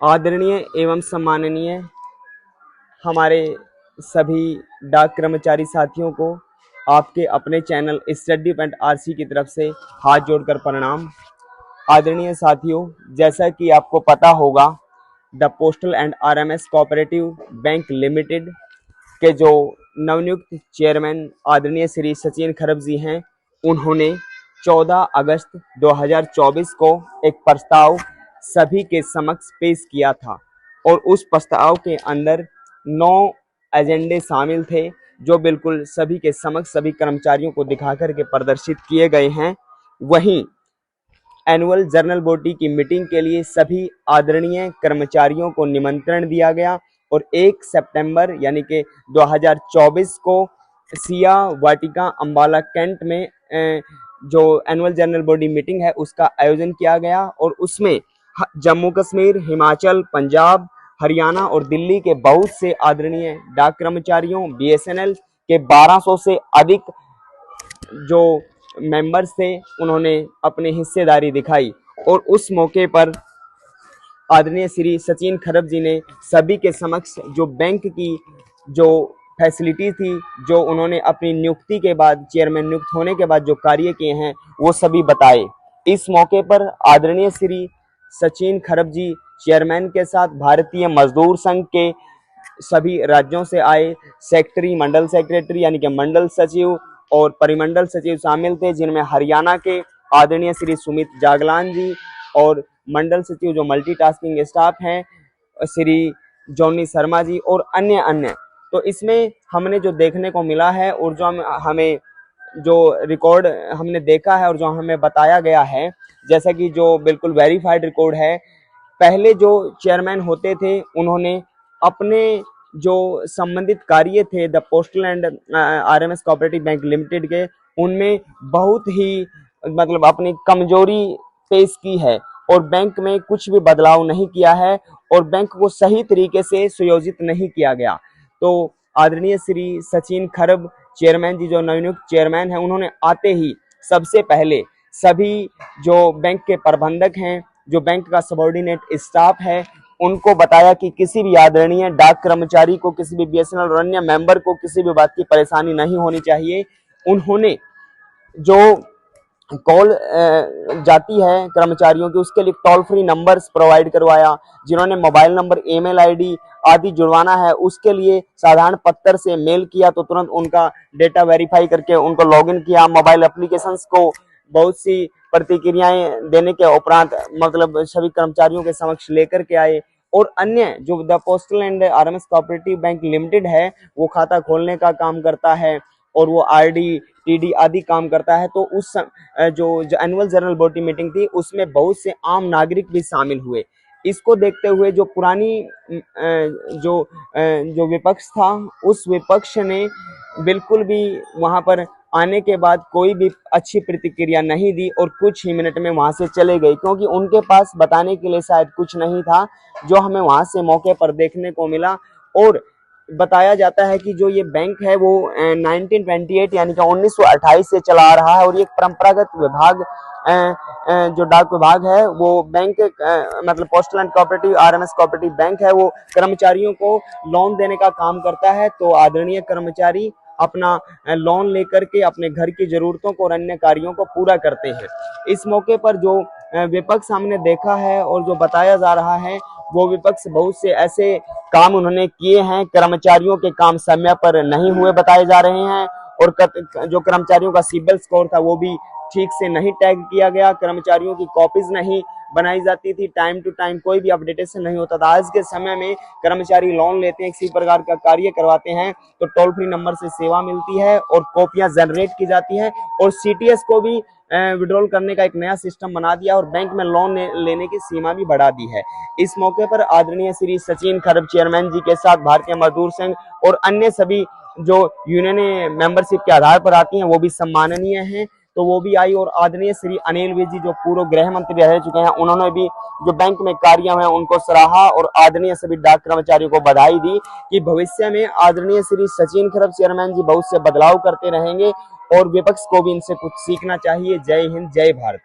आदरणीय एवं सम्माननीय हमारे सभी डाक कर्मचारी साथियों को आपके अपने चैनल स्टडी पॉइंट आरसी की तरफ से हाथ जोड़कर प्रणाम। आदरणीय साथियों, जैसा कि आपको पता होगा, the postal and RMS cooperative bank limited के जो नवनियुक्त चेयरमैन आदरणीय श्री सचिन खरब जी हैं, उन्होंने 14 अगस्त 2024 को एक प्रस्ताव सभी के समक्ष पेश किया था और उस प्रस्ताव के अंदर 9 एजेंडे शामिल थे जो बिल्कुल सभी के समक्ष सभी कर्मचारियों को दिखा करके प्रदर्शित किए गए हैं। वहीं एनुअल जनरल बॉडी की मीटिंग के लिए सभी आदरणीय कर्मचारियों को निमंत्रण दिया गया और 1 सितंबर यानी कि 2024 को सिया वाटिका अंबाला कैंट में जो एनुअल जनरल बॉडी मीटिंग है उसका आयोजन किया गया और उसमें जम्मू कश्मीर, हिमाचल, पंजाब, हरियाणा और दिल्ली के बहुत से आदरणीय डाक कर्मचारियों, बीएसएनएल के 1200 से अधिक जो मेंबर्स थे, उन्होंने अपनी हिस्सेदारी दिखाई और उस मौके पर आदरणीय श्री सचिन खरब जी ने सभी के समक्ष जो बैंक की जो फैसिलिटी थी, जो उन्होंने अपनी नियुक्ति के बाद, चेयरमैन नियुक्त होने के बाद जो कार्य किए हैं, वो सभी बताए। इस मौके पर आदरणीय श्री सचिन खरब जी चेयरमैन के साथ भारतीय मजदूर संघ के सभी राज्यों से आए सेक्रेटरी, मंडल सेक्रेटरी यानी कि मंडल सचिव और परिमंडल सचिव शामिल थे, जिनमें हरियाणा के आदरणीय श्री सुमित जागलान जी और मंडल सचिव जो मल्टीटास्किंग स्टाफ हैं श्री जॉनी शर्मा जी और अन्य। तो इसमें हमने जो देखने को मिला है और जो हमें जो रिकॉर्ड हमने देखा है और जो हमें बताया गया है, जैसा कि जो बिल्कुल वेरीफाइड रिकॉर्ड है, पहले जो चेयरमैन होते थे उन्होंने अपने जो संबंधित कार्य थे the postal and RMS cooperative bank limited के, उनमें बहुत ही मतलब अपनी कमजोरी पेश की है और बैंक में कुछ भी बदलाव नहीं किया है और बैंक को सही तरीके से सुयोजित नहीं किया गया। तो आदरणीय श्री सचिन खरब चेयरमैन जी, जो नवनियुक्त चेयरमैन हैं, उन्होंने आते ही सबसे पहले सभी जो बैंक के प्रबंधक हैं, जो बैंक का सबऑर्डिनेट स्टाफ है, उनको बताया कि किसी भी आदरणीय डाक कर्मचारी को, किसी भी बीएसएनएल और अन्य मेंबर को किसी भी बात की परेशानी नहीं होनी चाहिए। उन्होंने जो कॉल जाती है कर्मचारियों की, उसके लिए टोल फ्री नंबर्स प्रोवाइड करवाया। जिन्होंने मोबाइल नंबर, ईमेल आईडी आदि जुड़वाना है, उसके लिए साधारण पत्र से मेल किया तो तुरंत उनका डेटा वेरीफाई करके उनको लॉगिन किया। मोबाइल एप्लीकेशंस को बहुत सी प्रतिक्रियाएं देने के उपरांत मतलब सभी कर्मचारियों के समक्ष लेकर के आए और अन्य जो the postal and RMS cooperative bank limited है, वो खाता खोलने का काम करता है और वो आरडी, टीडी आदि काम करता है। तो उस जो एनुअल जनरल बॉडी मीटिंग थी, उसमें बहुत से आम नागरिक भी शामिल हुए। इसको देखते हुए जो पुरानी जो विपक्ष था, उस विपक्ष ने बिल्कुल भी वहां पर आने के बाद कोई भी अच्छी प्रतिक्रिया नहीं दी और कुछ ही मिनट में वहां से चले गए, क्योंकि उनके पास बताने के लिए शायद कुछ नहीं था जो हमें वहां से मौके पर देखने को मिला। और बताया जाता है कि जो ये बैंक है वो 1928 यानी कि 1928 से चला आ रहा है और ये परंपरागत विभाग जो डाक विभाग है, वो बैंक मतलब postal and cooperative RMS cooperative bank है, वो कर्मचारियों को लोन देने का काम करता है। तो आदरणीय कर्मचारी अपना लोन लेकर के अपने घर की जरूरतों को और अन्य कार्यों को पूरा करते हैं। इस मौके पर जो विपक्ष हमने देखा है और जो बताया जा रहा है, वो विपक्ष बहुत से ऐसे काम उन्होंने किए हैं, कर्मचारियों के काम समय पर नहीं हुए बताए जा रहे हैं और जो कर्मचारियों का सिबिल स्कोर था वो भी ठीक से नहीं टैग किया गया, कर्मचारियों की कॉपीज नहीं बनाई जाती थी, टाइम टू टाइम कोई भी अपडेटेशन नहीं होता था। आज के समय में कर्मचारी लोन लेते हैं, किसी प्रकार का कार्य करवाते हैं तो टोल फ्री नंबर से सेवा मिलती है और कॉपियां जनरेट की जाती है और सीटीएस को भी विड्रॉल करने का एक नया सिस्टम बना दिया और बैंक में लोन लेने की सीमा भी बढ़ा दी है। इस मौके पर आदरणीय श्री सचिन खरब चेयरमैन जी के साथ भारतीय मजदूर संघ और अन्य सभी जो यूनियन मेंबरशिप के आधार पर आती हैं, वो भी सम्माननीय हैं, तो वो भी आई। और आदरणीय श्री अनिल विज जी, जो पूर्व गृह मंत्री रह चुके हैं, उन्होंने भी जो बैंक में कार्य हैं उनको सराहा और आदरणीय सभी डाक कर्मचारियों को बधाई दी कि भविष्य में आदरणीय श्री सचिन खरब चेयरमैन जी बहुत से बदलाव करते रहेंगे और विपक्ष को भी इनसे कुछ सीखना चाहिए। जय हिंद, जय भारत।